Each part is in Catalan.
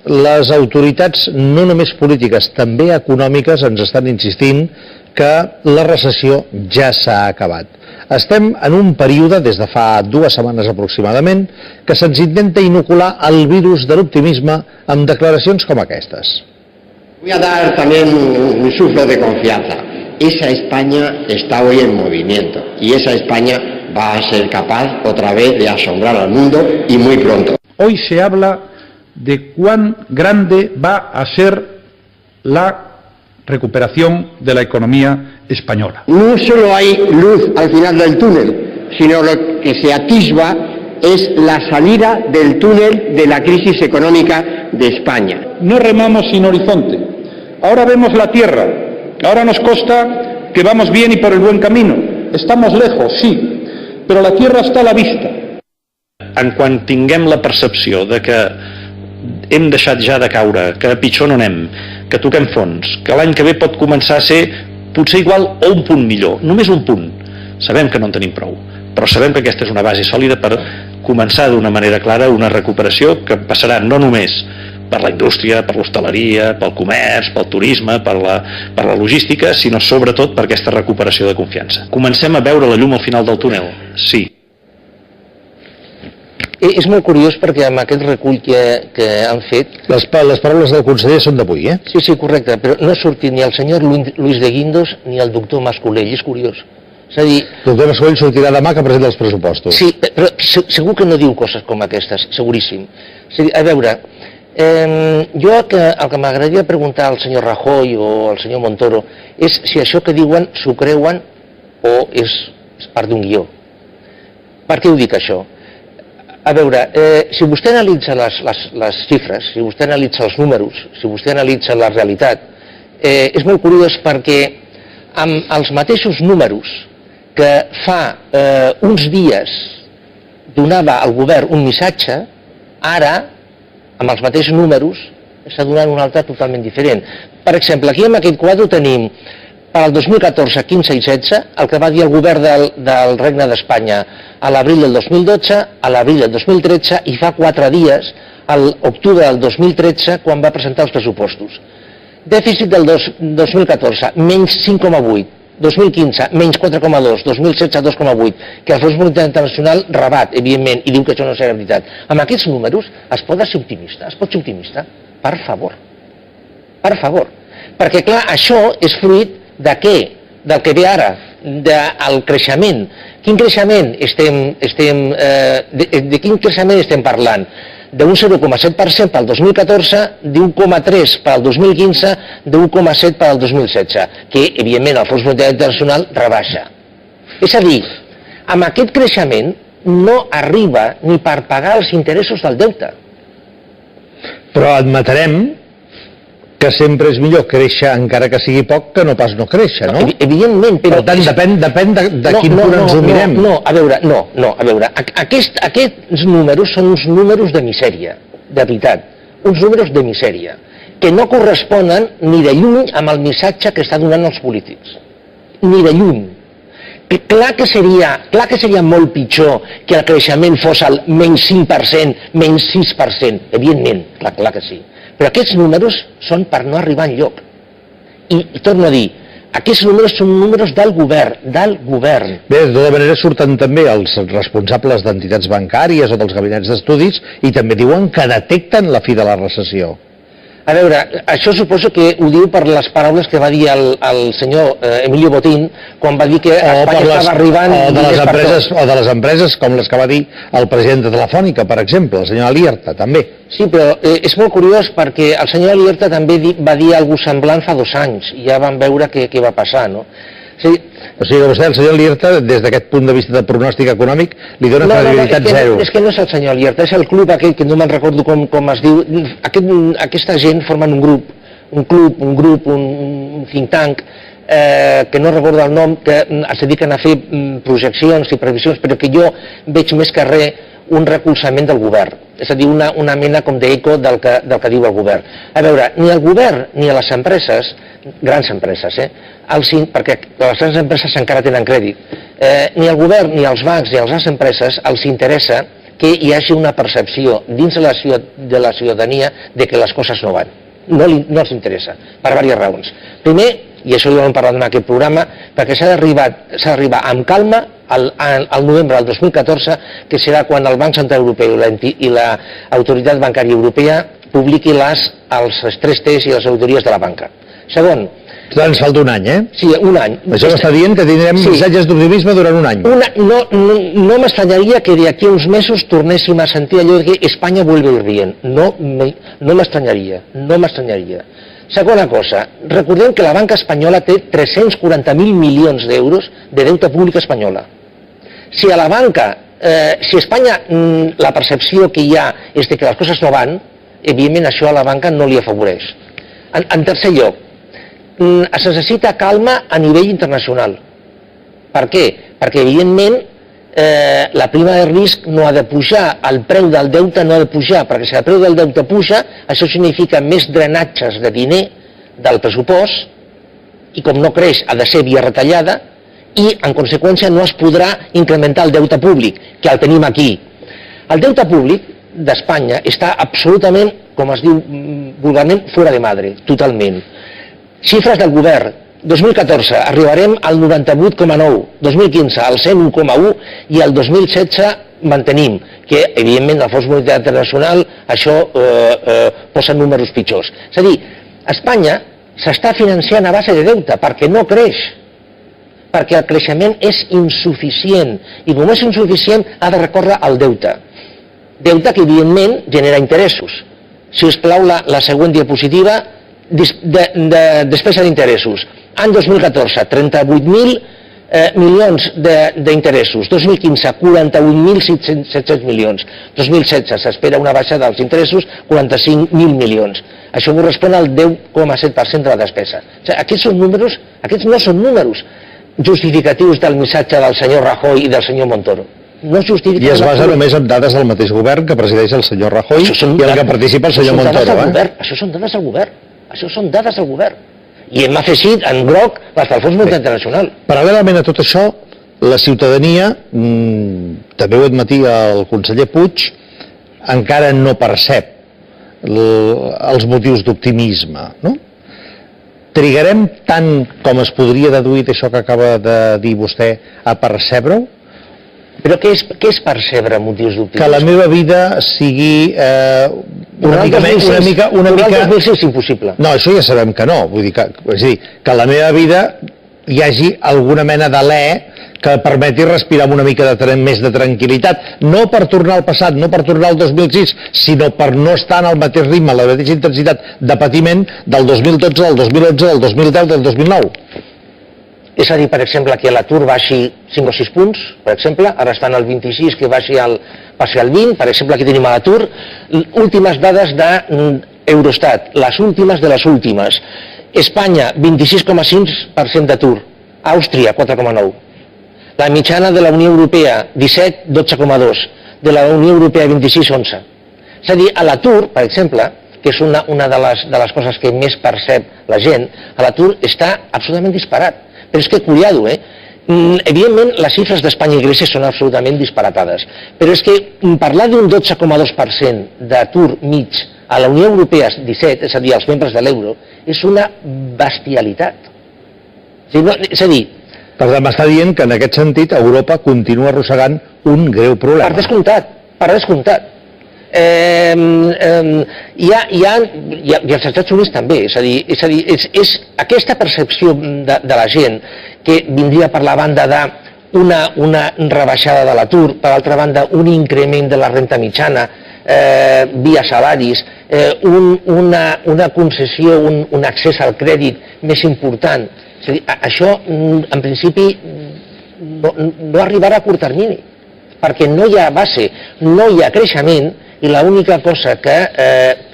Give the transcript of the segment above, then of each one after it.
les autoritats, no només polítiques, també econòmiques, ens estan insistint que la recessió ja s'ha acabat. Estem en un període, des de fa 2 setmanes aproximadament, que se'ns intenta inocular el virus de l'optimisme amb declaracions com aquestes. Voy a dar también un insuflo de confianza. Esa España está hoy en movimiento y esa España va a ser capaz otra vez de asombrar al mundo y muy pronto. Hoy se habla de cuán grande va a ser la recuperación de la economía española. No solo hay luz al final del túnel, sino lo que se atisba es la salida del túnel de la crisis económica de España. No remamos sin horizonte. Ahora vemos la tierra. Ahora nos consta que vamos bien y por el buen camino. Estamos lejos, sí, però la tierra està a la vista. En quan tinguem la percepció de que hem deixat ja de caure, que pitjor no anem, que toquem fons, que l'any que ve pot començar a ser potser igual o un punt millor, només un punt, sabem que no en tenim prou, però sabem que aquesta és una base sòlida per començar d'una manera clara una recuperació que passarà no només per la indústria, per l'hostaleria, pel comerç, pel turisme, per la logística, sinó sobretot per aquesta recuperació de confiança. Comencem a veure la llum al final del túnel? Sí. És molt curiós perquè amb aquest recull que han fet... Les paraules del conseller són d'avui, eh? Sí, correcte, però no ha sortit ni el senyor Luis de Guindos ni el doctor Mas-Colell, és curiós. És a dir... El doctor Mas-Colell sortirà demà que presenta els pressupostos. Sí, però segur que no diu coses com aquestes, seguríssim. A veure, jo el que m'agradaria preguntar al senyor Rajoy o al senyor Montoro és si això que diuen s'ho creuen o és part d'un guió. Per què ho dic això? A veure, si vostè analitza les xifres, si vostè analitza els números, si vostè analitza la realitat, és molt curiós perquè amb els mateixos números que fa uns dies donava al govern un missatge, ara, amb els mateixos números, està donant un altre totalment diferent. Per exemple, aquí en aquest quadre tenim per al 2014, 15 i 16, el que va dir el govern del Regne d'Espanya a l'abril del 2012, a l'abril del 2013 i fa 4 dies, a l'octubre del 2013, quan va presentar els pressupostos. Dèficit del 2014, menys 5,8, 2015, menys 4,2, 2016, 2,8, que el Fons Monetari Internacional rebat, evidentment, i diu que això no serà veritat. Amb aquests números es pot ser optimista? Es pot ser optimista? Per favor. Per favor. Perquè, clar, això és fruit de què? Del que ve ara, del creixement. Quin creixement de quin creixement estem parlant? D'un 0,7% per al 2014, d'1,3% per al 2015, d'1,7% per al 2016, que, evidentment, el Fons Monetari Internacional rebaixa. És a dir, amb aquest creixement no arriba ni per pagar els interessos del deute. Però admetrem que sempre és millor créixer, encara que sigui poc, que no pas no créixer, no? Evidentment, però... Per tant, depèn de quin punt ens ho mirem. A veure, aquests números són uns números de misèria, de veritat, uns números de misèria, que no corresponen ni de lluny amb el missatge que està donant els polítics, ni de lluny. Clar que seria molt pitjor que el creixement fos el menys 5%, menys 6%, evidentment, clar que sí. Però aquests números són per no arribar enlloc. I torno a dir, aquests números són números del govern. Bé, de tota manera surten també els responsables d'entitats bancàries o dels gabinets d'estudis i també diuen que detecten la fi de la recessió. A veure, això suposo que ho diu per les paraules que va dir el senyor Emilio Botín quan va dir que Espanya estava arribant... O de les empreses com les que va dir el president de Telefònica, per exemple, el senyor Alierta, també. Sí, però és molt curiós perquè el senyor Alierta també va dir alguna cosa semblant fa 2 anys i ja vam veure què va passar, no? O sigui que vostè, el senyor Alierta, des d'aquest punt de vista de pronòstic econòmic, li dona credibilitat zero. És que no és el senyor Alierta, és el club aquell que no me'n recordo com es diu. Aquesta gent formen un grup, un think tank, que no recordo el nom, que es dediquen a fer projeccions i previsions, però que jo veig més que res un recolzament del govern. És a dir, una mena com d'eco del que diu el govern. A veure, ni el govern ni a les empreses, grans empreses, perquè les grans empreses encara tenen crèdit, ni el govern, ni els bancs, ni a les empreses els interessa que hi hagi una percepció dins de la ciutadania de que les coses no van. No els interessa, per diverses raons. Primer, i això ja ho hem parlat en aquest programa, perquè s'ha d'arribar amb calma al novembre del 2014, que serà quan el Banc Central Europeu i l'Autoritat Bancària Europea publiqui els stress tests i les auditories de la banca. Segon, Ens falta un any, Sí, un any. Això m'està dient que tindrem missatges d'optimisme durant un any. No m'estranyaria que d'aquí a uns mesos tornéssim a sentir allò que Espanya vuelve a ir bien. No m'estranyaria, no m'estranyaria. Segona cosa, recordem que la banca espanyola té 340.000 milions d'euros de deute públic espanyola. Si a la banca, si a Espanya la percepció que hi ha és de que les coses no van, evidentment això a la banca no li afavoreix. En tercer lloc, es necessita calma a nivell internacional. Per què? Perquè evidentment la prima de risc no ha de pujar, el preu del deute no ha de pujar, perquè si el preu del deute puja, això significa més drenatges de diner del pressupost, i com no creix ha de ser via retallada, i en conseqüència no es podrà incrementar el deute públic, que el tenim aquí. El deute públic d'Espanya està absolutament, com es diu vulgarment, fora de madre, totalment. Xifres del govern, 2014 arribarem al 98,9, 2015 al 101,1 i el 2016 mantenim, que evidentment el Fons Monetari Internacional això posa números pitjors. És a dir, Espanya s'està financiant a base de deute perquè no creix, perquè el creixement és insuficient i com és insuficient ha de recórrer al deute. Deute que evidentment genera interessos. Si us plau la següent diapositiva, de despesa d'interessos. Any 2014, 38.000 milions d'interessos. 2015, 48.700 milions. 2016 s'espera una baixa dels interessos, 45.000 milions. Això correspon al 10,7% de la despesa. O sigui, aquests no són números justificatius del missatge del senyor Rajoy i del senyor Montoro. No I es basa només en dades del mateix govern que presideix el senyor Rajoy i en què participa el senyor Montoro. Això són dades del govern. Això són dades del govern. I hem afegit en groc les del Fons Monetari Internacional. Paral·lelament a tot això, la ciutadania, també ho admetia el conseller Puig, encara no percep els motius d'optimisme, no? Trigarem tant com es podria deduir d'això que acaba de dir vostè a percebre-ho? Però què és percebre motius d'optimisme? Que la meva vida sigui una mica... El 2006 és impossible. No, això ja sabem que no. Vull dir que la meva vida hi hagi alguna mena d'alè que permeti respirar amb una mica més de tranquil·litat. No per tornar al passat, no per tornar al 2006, sinó per no estar en el mateix ritme, la mateixa intensitat de patiment del 2012, del 2011, del 2010, del 2009. És a dir, per exemple, que l'atur baixi 5 o 6 punts, per exemple, ara estan al 26, que passi al 20, per exemple, aquí tenim a l'atur. Últimes dades d'Eurostat, les últimes de les últimes. Espanya, 26,5% d'atur. Àustria, 4,9%. La mitjana de la Unió Europea, 17, 12,2%. De la Unió Europea, 26, 11%. És a dir, a l'atur, per exemple, que és una de les coses que més percep la gent, a l'atur està absolutament disparat. Però és que, cuidado, evidentment les xifres d'Espanya i Grècia són absolutament disparatades, però és que parlar d'un 12,2% d'atur mig a la Unió Europea 17, és a dir, als membres de l'euro, és una bestialitat. És a dir... Per tant, m'està dient que en aquest sentit Europa continua arrossegant un greu problema. Per descomptat. I els Estats Units també, és a dir, és aquesta percepció de la gent que vindria per la banda d'una rebaixada de l'atur, per altra banda un increment de la renta mitjana via salaris, una concessió, un accés al crèdit més important. És a dir, això en principi no arribarà a curt termini, perquè no hi ha base, no hi ha creixement, i l'única cosa que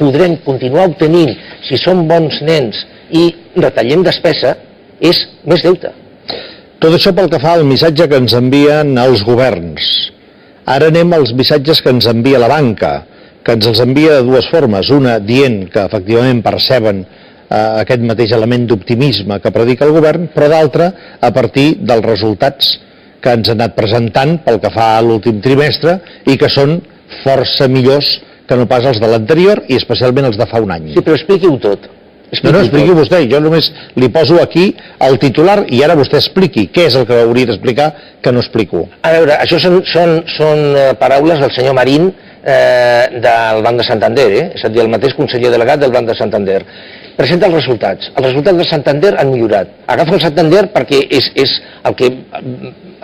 podrem continuar obtenint si som bons nens i retallem despesa és més deute. Tot això pel que fa al missatge que ens envien els governs. Ara anem als missatges que ens envia la banca, que ens els envia de dues formes. Una dient que efectivament perceben aquest mateix element d'optimisme que predica el govern, però d'altra a partir dels resultats que ens ha anat presentant pel que fa a l'últim trimestre i que són força millors que no pas els de l'anterior i especialment els de fa un any. Sí, però expliqui-ho tot. No, expliqui vostè, jo només li poso aquí el titular i ara vostè expliqui què és el que hauria d'explicar que no explico. A veure, això són paraules del senyor Marín del Banc de Santander, és a dir, el mateix conseller delegat del Banc de Santander. Presenta els resultats. Els resultats de Santander han millorat. Agafa el Santander perquè és el que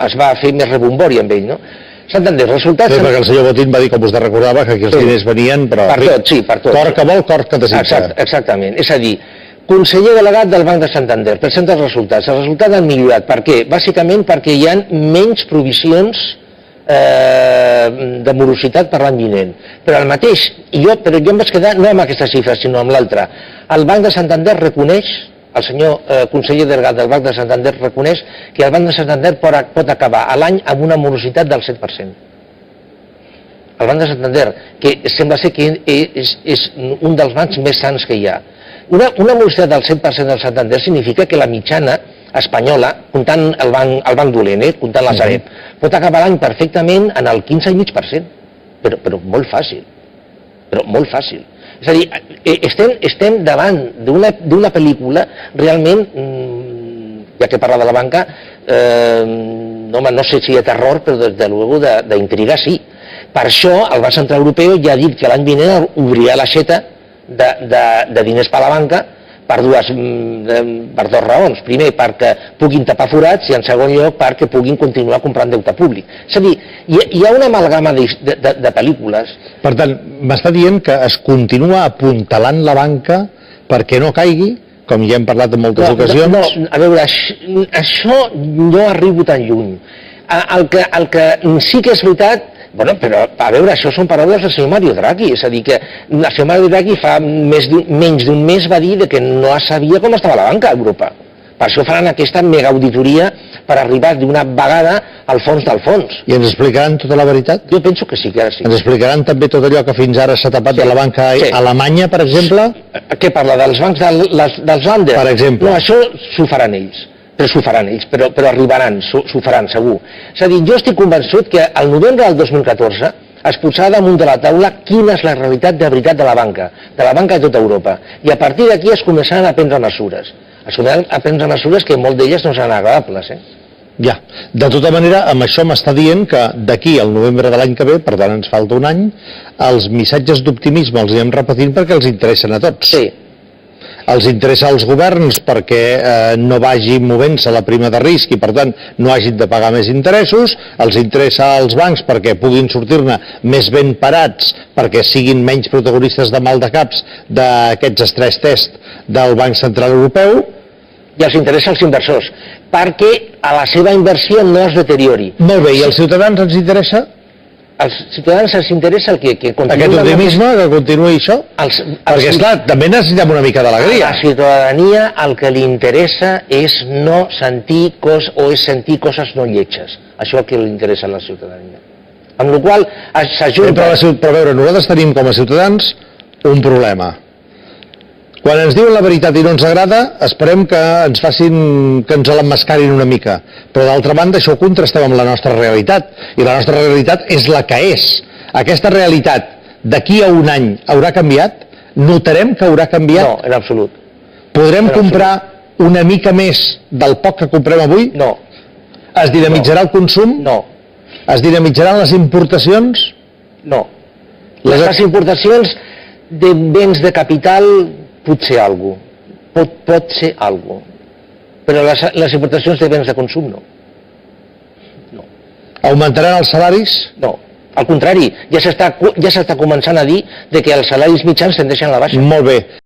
es va fer més rebombori amb ell, no? Santander, resultats... Sí, perquè el senyor Botín va dir, com vostè recordava, que aquí els diners venien, però... Per tot, sí, per tot. Cor que vol, cor que desitja. Exactament. És a dir, conseller delegat del Banc de Santander, presenta els resultats. Els resultats han millorat. Per què? Bàsicament perquè hi ha menys provisions de morositat per l'any vinent. Però el mateix, però jo em vaig quedar no amb aquesta xifra, sinó amb l'altra. El Banc de Santander reconeix, el senyor conseller delegat del Banc de Santander reconeix que el Banc de Santander pot acabar l'any amb una morositat del 7%. El Banc de Santander, que sembla ser que és un dels bancs més sants que hi ha. Una morositat del 7% del Santander significa que la mitjana espanyola, comptant el banc dolent, comptant la Sareb, pot acabar l'any perfectament en el 15,5%, però molt fàcil, És a dir, estem davant d'una pel·lícula realment, ja que parla de la banca, no sé si de terror, però des de luego d'intriga sí. Per això el Banc Central Europeu ja ha dit que l'any vinent obrirà l'aixeta de diners per a la banca per dues raons. Primer, perquè puguin tapar forats i, en segon lloc, perquè puguin continuar comprant deute públic. És a dir, hi ha una amalgama de pel·lícules. Per tant, m'està dient que es continua apuntalant la banca perquè no caigui, com ja hem parlat en moltes ocasions? No, a veure, això no arribo tan lluny. El que sí que és veritat, però a veure, això són paraules del senyor Mario Draghi, és a dir, que el senyor Mario Draghi fa menys d'un mes va dir que no sabia com estava la banca a Europa. Per això faran aquesta mega auditoria per arribar d'una vegada al fons del fons. I ens explicaran tota la veritat? Jo penso que sí, que ara sí. Ens explicaran també tot allò que fins ara s'ha tapat de la banca alemanya, per exemple? Què parla, dels bancs dels Länder? Per exemple. No, això s'ho faran ells. Però arribaran, s'ho faran segur. És a dir, jo estic convençut que al novembre del 2014 es posarà damunt de la taula quina és la realitat de veritat de la banca de tota Europa. I a partir d'aquí es començaran a prendre mesures. A prendre mesures que molt d'elles no seran agradables. Ja, de tota manera, amb això m'està dient que d'aquí al novembre de l'any que ve, per tant ens falta un any, els missatges d'optimisme els anem repetint perquè els interessen a tots. Sí. Els interessa als governs perquè no vagi movent-se la prima de risc i per tant no hagin de pagar més interessos, els interessa als bancs perquè puguin sortir-ne més ben parats, perquè siguin menys protagonistes de mal de caps d'aquests stress test del Banc Central Europeu. I els interessa als inversors, perquè a la seva inversió no es deteriori. Molt bé, i als ciutadans ens interessa? Als ciutadans els interessa el que continuï... Aquest optimisme, que continuï això? Perquè, esclar, també necessitem una mica d'alegria. A la ciutadania el que li interessa és no sentir sentir coses no lletges. Això és el que li interessa a la ciutadania. Amb la qual cosa s'ajunta... Però a veure, nosaltres tenim com a ciutadans un problema. Quan ens diuen la veritat i no ens agrada, esperem que ens l'emmascarin una mica. Però d'altra banda, això ho contrastem amb la nostra realitat. I la nostra realitat és la que és. Aquesta realitat, d'aquí a un any, haurà canviat? Notarem que haurà canviat? No, en absolut. Podrem comprar una mica més del poc que comprem avui? No. Es dinamitzarà el consum? No. Es dinamitzaran les importacions? No. Les importacions de béns de capital... pot ser alguna cosa, pot ser alguna cosa, però les importacions de béns de consum no. Augmentaran els salaris? No, al contrari, ja s'està començant a dir que els salaris mitjans tendeixen a la baixa. Molt bé.